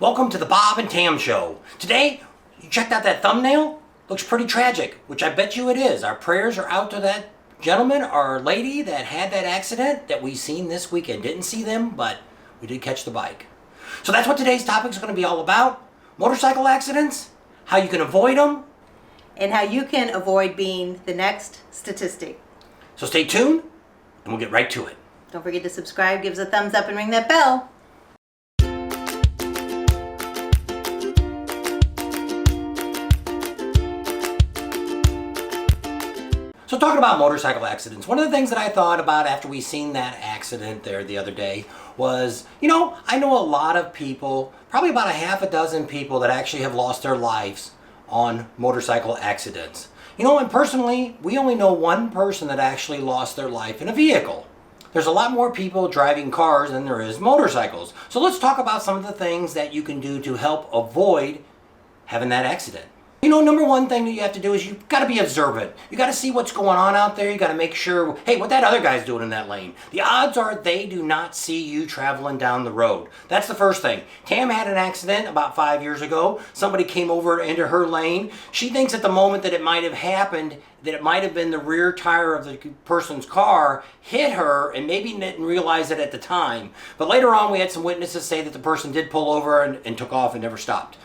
Welcome to the Bob and Tam Show. Today, you checked out that thumbnail? Looks pretty tragic, which I bet you it is. Our prayers are out to that gentleman or lady that had that accident that we seen this weekend. Didn't see them, but we did catch the bike. So that's what today's topic is going to be all about. Motorcycle accidents, how you can avoid them, and how you can avoid being the next statistic. So stay tuned, and we'll get right to it. Don't forget to subscribe, give us a thumbs up, and ring that bell. So talking about motorcycle accidents, one of the things that I thought about after we seen that accident there the other day was, I know a lot of people, probably about a half a dozen people that actually have lost their lives on motorcycle accidents. And personally, we only know one person that actually lost their life in a vehicle. There's a lot more people driving cars than there is motorcycles. So let's talk about some of the things that you can do to help avoid having that accident. Number one thing that you have to do is you've got to be observant. You got to see what's going on out there. You got to make sure, hey, what that other guy's doing in that lane. The odds are they do not see you traveling down the road. That's the first thing. Tam had an accident about 5 years ago. Somebody came over into her lane. She thinks at the moment that it might have happened, that it might have been the rear tire of the person's car hit her and maybe didn't realize it at the time. But later on, we had some witnesses say that the person did pull over and took off and never stopped.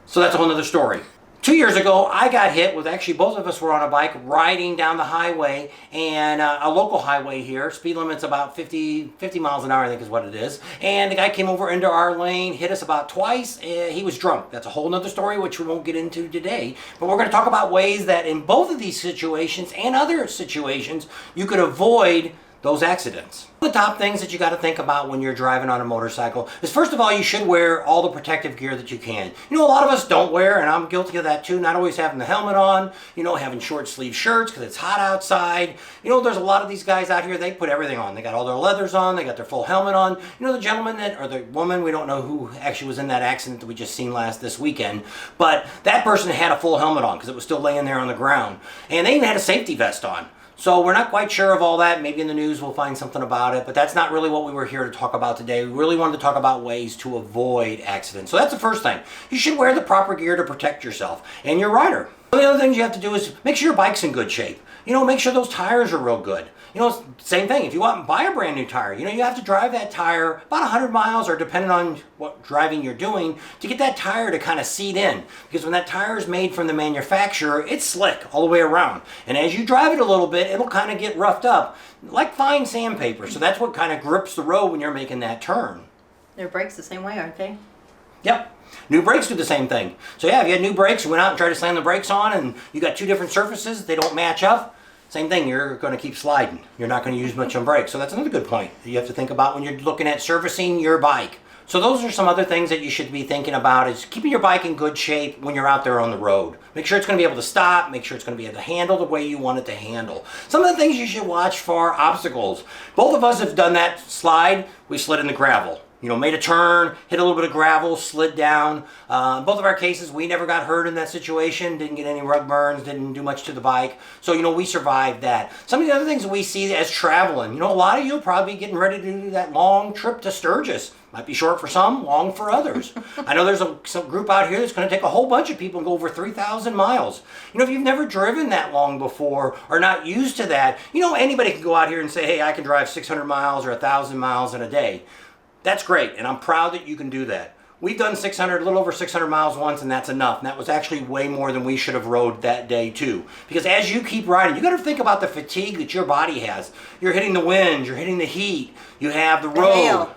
So that's a whole other story. 2 years ago, I got hit with, actually both of us were on a bike riding down the highway, and a local highway here. Speed limit's about 50 miles an hour, I think is what it is. And the guy came over into our lane, hit us about twice, and he was drunk. That's a whole nother story, which we won't get into today. But we're going to talk about ways that in both of these situations and other situations, you could avoid those accidents. The top things that you got to think about when you're driving on a motorcycle is, first of all, you should wear all the protective gear that you can. A lot of us don't wear, and I'm guilty of that too, not always having the helmet on, having short sleeve shirts because it's hot outside. There's a lot of these guys out here, they put everything on. They got all their leathers on, they got their full helmet on. The gentleman or the woman, we don't know who actually was in that accident that we just seen this weekend, but that person had a full helmet on because it was still laying there on the ground. And they even had a safety vest on. So we're not quite sure of all that. Maybe in the news we'll find something about it, but that's not really what we were here to talk about today. We really wanted to talk about ways to avoid accidents. So that's the first thing. You should wear the proper gear to protect yourself and your rider. One of the other things you have to do is make sure your bike's in good shape. Make sure those tires are real good. Same thing. If you want to buy a brand new tire, you have to drive that tire about 100 miles, or depending on what driving you're doing, to get that tire to kind of seat in. Because when that tire is made from the manufacturer, it's slick all the way around. And as you drive it a little bit, it'll kind of get roughed up, like fine sandpaper. So that's what kind of grips the road when you're making that turn. Their brakes the same way, aren't they? Yep. New brakes do the same thing. So yeah, if you had new brakes, you went out and tried to slam the brakes on, and you got two different surfaces, they don't match up. Same thing, you're going to keep sliding. You're not going to use much on brakes. So that's another good point that you have to think about when you're looking at servicing your bike. So those are some other things that you should be thinking about, is keeping your bike in good shape when you're out there on the road. Make sure it's going to be able to stop. Make sure it's going to be able to handle the way you want it to handle. Some of the things you should watch for are obstacles. Both of us have done that slide. We slid in the gravel. Made a turn, hit a little bit of gravel, slid down. Both of our cases, we never got hurt in that situation, didn't get any rug burns, didn't do much to the bike. So, we survived that. Some of the other things that we see as traveling, a lot of you will probably be getting ready to do that long trip to Sturgis. Might be short for some, long for others. I know there's some group out here that's going to take a whole bunch of people and go over 3,000 miles. If you've never driven that long before or not used to that, anybody can go out here and say, hey, I can drive 600 miles or 1,000 miles in a day. That's great, and I'm proud that you can do that. We've done a little over 600 miles once, and that's enough. And that was actually way more than we should have rode that day, too. Because as you keep riding, you got to think about the fatigue that your body has. You're hitting the wind, you're hitting the heat, you have the road.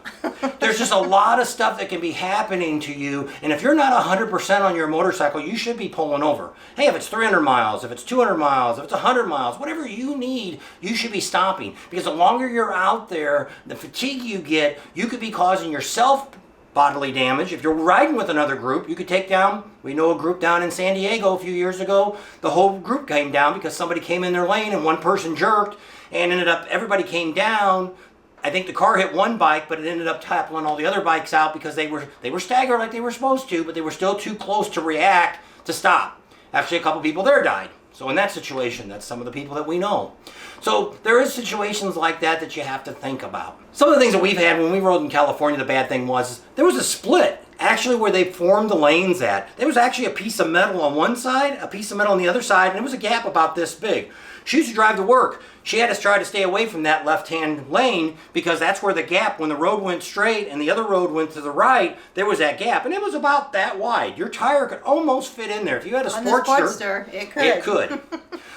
There's just a lot of stuff that can be happening to you, and if you're not 100% on your motorcycle, you should be pulling over. Hey, if it's 300 miles, if it's 200 miles, if it's 100 miles, whatever you need, you should be stopping. Because the longer you're out there, the fatigue you get, you could be causing yourself bodily damage. If you're riding with another group, you could take down, we know a group down in San Diego a few years ago, the whole group came down because somebody came in their lane and one person jerked, and everybody came down. I think the car hit one bike, but it ended up toppling all the other bikes out because they were staggered like they were supposed to, but they were still too close to react to stop. Actually, a couple people there died. So in that situation, that's some of the people that we know. So there is situations like that you have to think about. Some of the things that we've had when we rode in California, the bad thing was there was a split actually where they formed the lanes at, there was actually a piece of metal on one side, a piece of metal on the other side, and it was a gap about this big. She used to drive to work. She had to try to stay away from that left-hand lane because that's where the gap, when the road went straight and the other road went to the right, there was that gap, and it was about that wide. Your tire could almost fit in there. If you had a Sportster, it could. It could.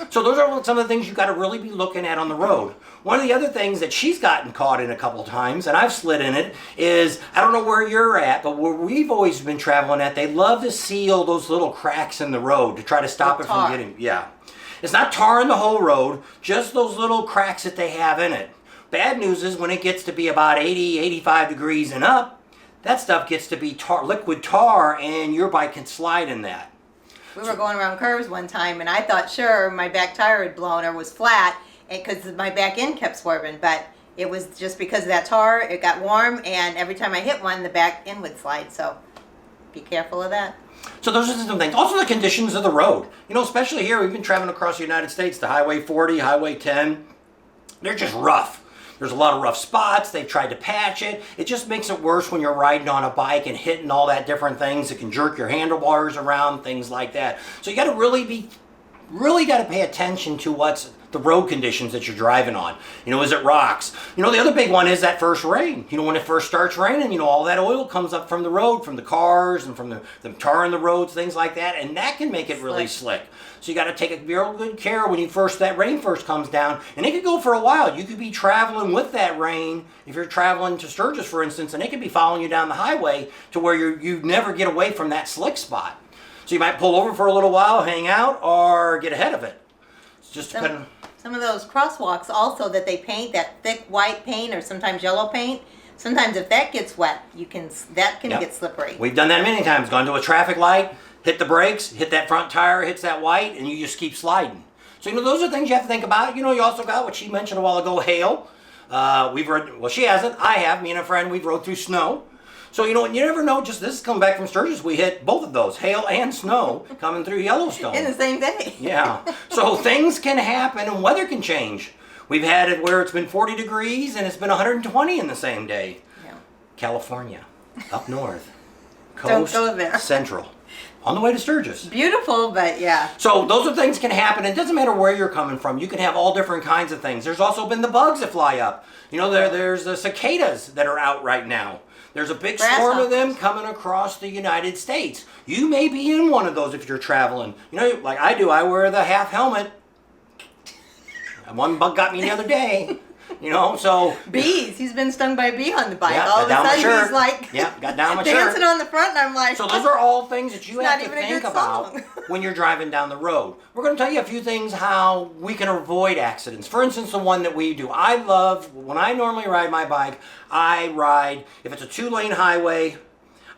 So those are some of the things you got to really be looking at on the road. One of the other things that she's gotten caught in a couple times, and I've slid in it, is, I don't know where you're at, but where we've always been traveling at, they love to seal those little cracks in the road to try to stop it from getting, It's not tarring the whole road, just those little cracks that they have in it. Bad news is when it gets to be about 80, 85 degrees and up, that stuff gets to be liquid tar, and your bike can slide in that. We were going around curves one time, and I thought sure my back tire had blown or was flat because my back end kept swerving, but it was just because of that tar. It got warm, and every time I hit one, the back end would slide, so be careful of that. So those are some things. Also the conditions of the road. You know, especially here, we've been traveling across the United States, the Highway 40, Highway 10. They're just rough. There's a lot of rough spots. They've tried to patch it. It just makes it worse when you're riding on a bike and hitting all that different things. It can jerk your handlebars around, things like that. So you got to really got to pay attention to what's the road conditions that you're driving on. You know, is it rocks? You know, the other big one is that first rain. You know, when it first starts raining, you know, all that oil comes up from the road, from the cars and from the tar in the roads, things like that, and that can make it really slick. So you got to take a real good care when that rain first comes down, and it could go for a while. You could be traveling with that rain, if you're traveling to Sturgis, for instance, and it could be following you down the highway to where you never get away from that slick spot. So you might pull over for a little while, hang out, or get ahead of it. It's just depending. Some of those crosswalks also that they paint, that thick white paint or sometimes yellow paint, sometimes if that gets wet, that can get slippery. We've done that many times. Gone to a traffic light, hit the brakes, hit that front tire, hits that white, and you just keep sliding. So, you know, those are things you have to think about. You know, you also got what she mentioned a while ago, hail. She hasn't. I have. Me and a friend, we've rode through snow. So, you know, you never know. Just this is coming back from Sturgis. We hit both of those, hail and snow, coming through Yellowstone. In the same day. Yeah. So things can happen and weather can change. We've had it where it's been 40 degrees and it's been 120 in the same day. Yeah. California, up north, coast, don't go there. Central, on the way to Sturgis. Beautiful, but yeah. So those are things can happen. It doesn't matter where you're coming from. You can have all different kinds of things. There's also been the bugs that fly up. You know, there's the cicadas that are out right now. There's a big swarm of them coming across the United States. You may be in one of those if you're traveling. You know, like I do, I wear the half helmet. One bug got me the other day. You know, so bees. He's been stung by a bee on the bike. Yeah, all of a sudden he's like got down my dancing on the front, and I'm like. So those are all things that you have to think about when you're driving down the road. We're going to tell you a few things how we can avoid accidents. For instance, the one that we do. I love when I normally ride my bike. I ride if it's a 2-lane highway.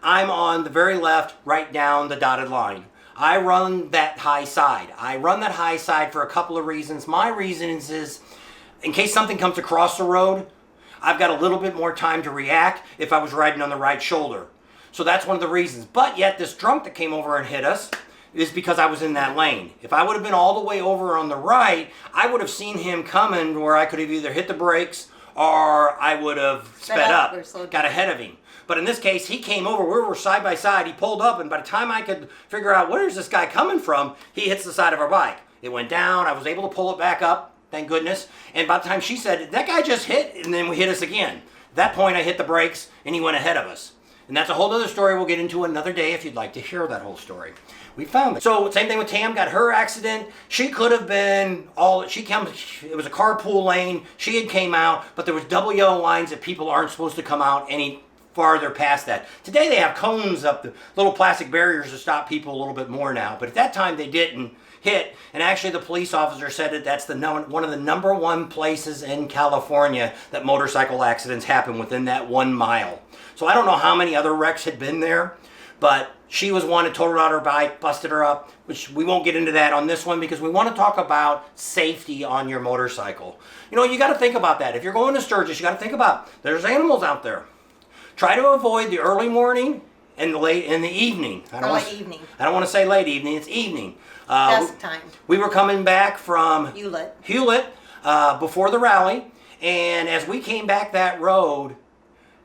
I'm on the very left, right down the dotted line. I run that high side. I run that high side for a couple of reasons. My reasons is, in case something comes across the road, I've got a little bit more time to react if I was riding on the right shoulder. So that's one of the reasons. But yet this drunk that came over and hit us is because I was in that lane. If I would have been all the way over on the right, I would have seen him coming where I could have either hit the brakes or I would have sped up, got ahead of him. But in this case, he came over, we were side by side, he pulled up, and by the time I could figure out where's this guy coming from, he hits the side of our bike. It went down, I was able to pull it back up, thank goodness. And by the time she said, that guy just hit, and then we hit us again. At that point, I hit the brakes, and he went ahead of us. And that's a whole other story we'll get into another day if you'd like to hear that whole story. We found it. So same thing with Tam, got her accident. She could have been it was a carpool lane. She had came out, but there was double yellow lines that people aren't supposed to come out any farther past that. Today they have cones up, the little plastic barriers to stop people a little bit more now. But at that time they didn't hit. And actually the police officer said that that's one of the number one places in California that motorcycle accidents happen within that 1 mile. So I don't know how many other wrecks had been there, but she was one that totaled out her bike, busted her up, which we won't get into that on this one because we want to talk about safety on your motorcycle. You know, you got to think about that. If you're going to Sturgis, you got to think about there's animals out there. Try to avoid the early morning and the late in the evening. I don't want to say late evening. It's evening. Dusk time. We were coming back from Hewlett before the rally, and as we came back that road,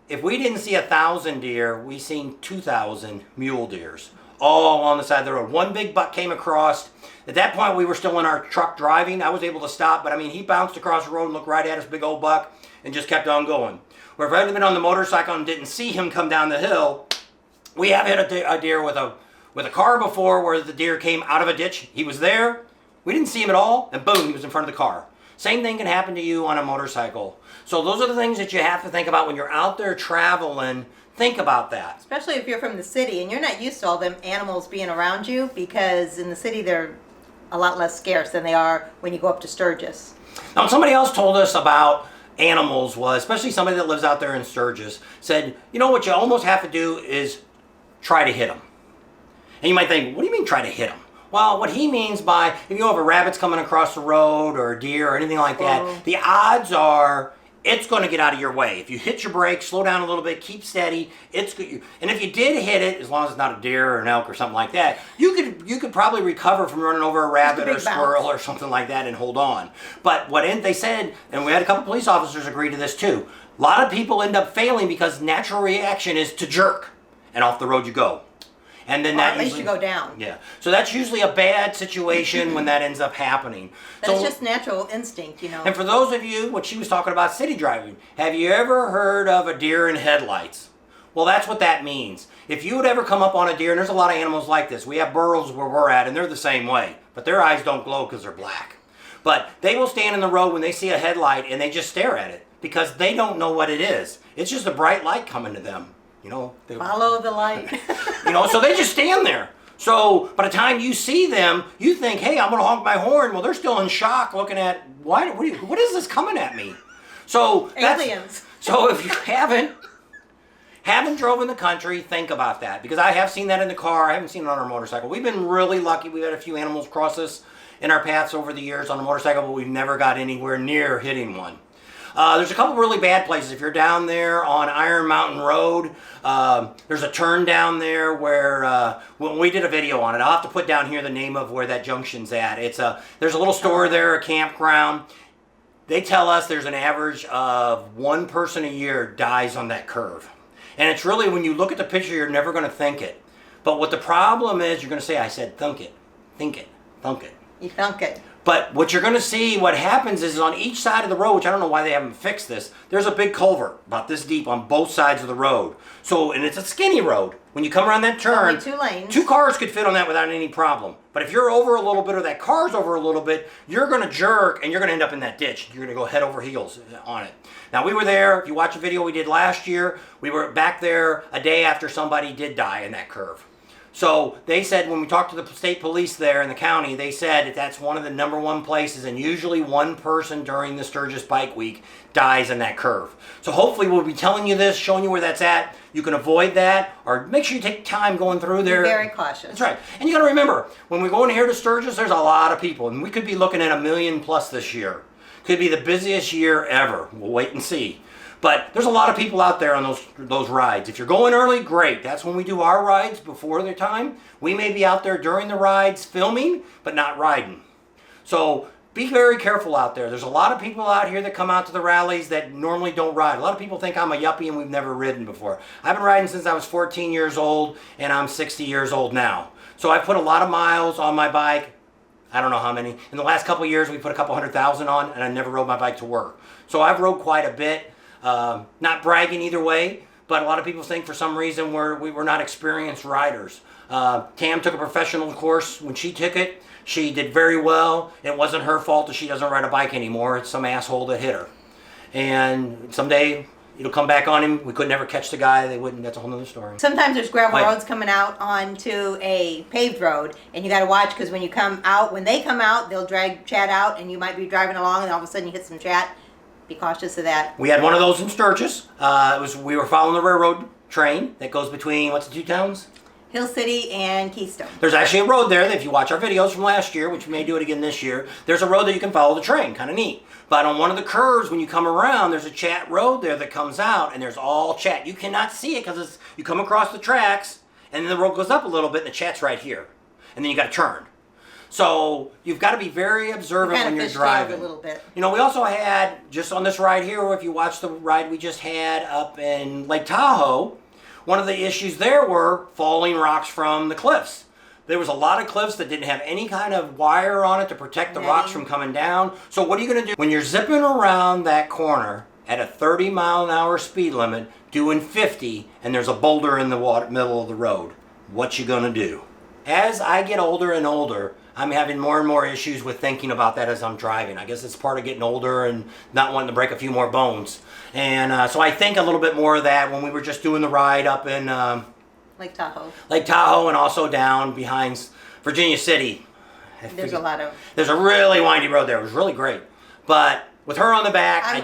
if we didn't see 1,000 deer, we seen 2,000 mule deers all on the side of the road. One big buck came across. At that point, we were still in our truck driving. I was able to stop, but I mean, he bounced across the road and looked right at us, big old buck, and just kept on going. Where if I had been on the motorcycle and didn't see him come down the hill, we have hit a deer with a car before, where the deer came out of a ditch. He was there. We didn't see him at all, and boom, he was in front of the car. Same thing can happen to you on a motorcycle. So those are the things that you have to think about when you're out there traveling. Think about that. Especially if you're from the city and you're not used to all them animals being around you, because in the city they're a lot less scarce than they are when you go up to Sturgis. Now, somebody else told us about animals was, especially somebody that lives out there in Sturgis, said, you know what you almost have to do is try to hit them. And you might think, what do you mean try to hit them? Well, what he means by, if you have a rabbit's coming across the road or a deer or anything like that, the odds are it's going to get out of your way. If you hit your brakes, slow down a little bit, keep steady, it's good. And if you did hit it, as long as it's not a deer or an elk or something like that, you could probably recover from running over a rabbit or a squirrel or something like that and hold on. But they said, and we had a couple police officers agree to this too, a lot of people end up failing because natural reaction is to jerk, and off the road you go. And then that at least you go down. Yeah. So that's usually a bad situation when that ends up happening. That's just natural instinct, you know. And for those of you, what she was talking about, city driving, have you ever heard of a deer in headlights? Well, that's what that means. If you would ever come up on a deer, and there's a lot of animals like this. We have burros where we're at, and they're the same way. But their eyes don't glow because they're black. But they will stand in the road when they see a headlight, and they just stare at it because they don't know what it is. It's just a bright light coming to them. You know, follow the light. You know, so they just stand there. So by the time you see them, you think, hey, I'm going to honk my horn. Well, they're still in shock looking at, what is this coming at me? So aliens. So if you haven't drove in the country, think about that. Because I have seen that in the car. I haven't seen it on our motorcycle. We've been really lucky. We've had a few animals cross us in our paths over the years on a motorcycle, but we've never got anywhere near hitting one. There's a couple really bad places. If you're down there on Iron Mountain Road, there's a turn down there where when we did a video on it, I'll have to put down here the name of where that junction's at. There's a little store there, a campground. They tell us there's an average of one person a year dies on that curve. And it's really, when you look at the picture, you're never going to think it. But what the problem is, you're going to say, I said thunk it, think it, thunk it. You thunk it. But what you're going to see, what happens is on each side of the road, which I don't know why they haven't fixed this, there's a big culvert about this deep on both sides of the road. So, and it's a skinny road. When you come around that turn, only 2 lanes. 2 cars could fit on that without any problem. But if you're over a little bit or that car's over a little bit, you're going to jerk and you're going to end up in that ditch. You're going to go head over heels on it. Now, we were there. If you watch a video we did last year, we were back there a day after somebody did die in that curve. So they said, when we talked to the state police there in the county, they said that that's one of the #1 places, and usually one person during the Sturgis Bike Week dies in that curve. So hopefully we'll be telling you this, showing you where that's at. You can avoid that, or make sure you take time going through there. Be very cautious. That's right. And you got to remember, when we're going here to Sturgis, there's a lot of people, and we could be looking at 1 million plus this year. Could be the busiest year ever. We'll wait and see. But there's a lot of people out there on those rides. If you're going early, great. That's when we do our rides before their time. We may be out there during the rides filming, but not riding. So be very careful out there. There's a lot of people out here that come out to the rallies that normally don't ride. A lot of people think I'm a yuppie and we've never ridden before. I've been riding since I was 14 years old, and I'm 60 years old now. So I've put a lot of miles on my bike. I don't know how many. In the last couple of years, we put a couple 100,000 on, and I never rode my bike to work. So I've rode quite a bit. Not bragging either way, but a lot of people think for some reason we're not experienced riders. Tam took a professional course. When she took it, she did very well. It wasn't her fault that she doesn't ride a bike anymore. It's some asshole that hit her. And someday it'll come back on him. We could never catch the guy. They wouldn't. That's a whole other story. Sometimes there's gravel roads coming out onto a paved road, and you got to watch, because when they come out, they'll drag Chad out, and you might be driving along, and all of a sudden you hit some Chat. Be cautious of that. We had one of those in Sturgis. We were following the railroad train that goes between, what's the 2 towns? Hill City and Keystone. There's actually a road there that, if you watch our videos from last year, which we may do it again this year, there's a road that you can follow the train. Kind of neat. But on one of the curves, when you come around, there's a Chat road there that comes out, and there's all Chat. You cannot see it because you come across the tracks, and then the road goes up a little bit, and the Chat's right here. And then you got to turn. So you've got to be very observant when you're driving. A little bit. You know, we also had, just on this ride here, or if you watch the ride we just had up in Lake Tahoe, one of the issues there were falling rocks from the cliffs. There was a lot of cliffs that didn't have any kind of wire on it to protect the rocks from coming down. So what are you going to do? When you're zipping around that corner at a 30-mile-an-hour speed limit, doing 50, and there's a boulder in the middle of the road, what you going to do? As I get older and older, I'm having more and more issues with thinking about that as I'm driving. I guess it's part of getting older and not wanting to break a few more bones. And so I think a little bit more of that when we were just doing the ride up in Lake Tahoe. Lake Tahoe, and also down behind Virginia City. There's a really windy road there. It was really great. But with her on the back, I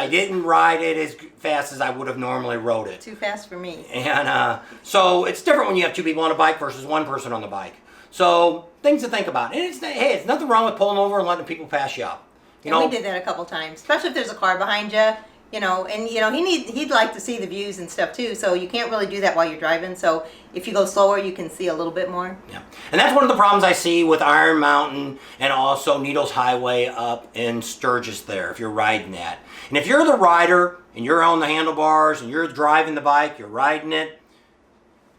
didn't ride it as fast as I would have normally rode it. Too fast for me. And so it's different when you have two people on a bike versus one person on the bike. So things to think about. And it's nothing wrong with pulling over and letting people pass you up. You know, we did that a couple times, especially if there's a car behind you. You know, and you know he'd like to see the views and stuff too. So you can't really do that while you're driving. So if you go slower, you can see a little bit more. Yeah, and that's one of the problems I see with Iron Mountain and also Needles Highway up in Sturgis there. If you're riding that, and if you're the rider and you're on the handlebars and you're driving the bike, you're riding it.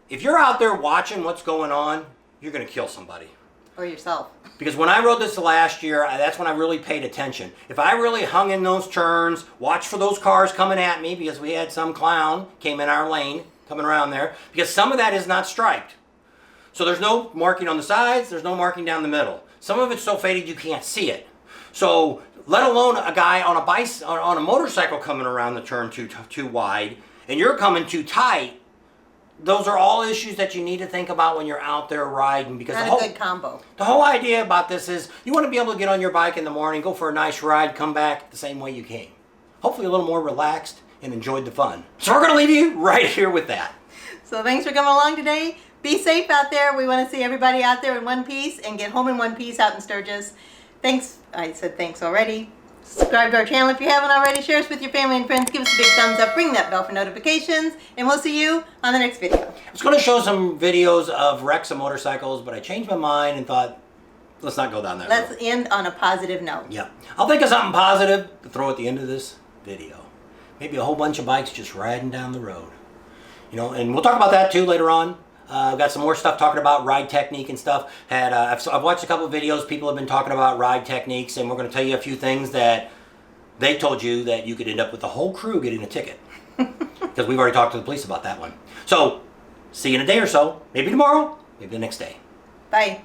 If you're out there watching what's going on, you're gonna kill somebody. Or yourself. Because when I rode this last year, that's when I really paid attention. If I really hung in those turns, watched for those cars coming at me, because we had some clown came in our lane, coming around there, because some of that is not striped. So there's no marking on the sides, there's no marking down the middle. Some of it's so faded you can't see it. So let alone a guy on a motorcycle coming around the turn too wide, and you're coming too tight. Those are all issues that you need to think about when you're out there riding, because not a good combo. The whole idea about this is you want to be able to get on your bike in the morning, go for a nice ride, come back the same way you came. Hopefully a little more relaxed and enjoyed the fun. So we're going to leave you right here with that. So thanks for coming along today. Be safe out there. We want to see everybody out there in one piece and get home in one piece out in Sturgis. Thanks. I said thanks already. Subscribe to our channel if you haven't already. Share us with your family and friends. Give us a big thumbs up. Ring that bell for notifications. And we'll see you on the next video. I was going to show some videos of wrecks of motorcycles, but I changed my mind and thought, let's not go down that road. Let's end on a positive note. Yeah. I'll think of something positive to throw at the end of this video. Maybe a whole bunch of bikes just riding down the road. You know, and we'll talk about that too later on. I've got some more stuff talking about ride technique and stuff. I've watched a couple of videos. People have been talking about ride techniques, and we're going to tell you a few things that they told you that you could end up with the whole crew getting a ticket. Because we've already talked to the police about that one. So, see you in a day or so. Maybe tomorrow, maybe the next day. Bye.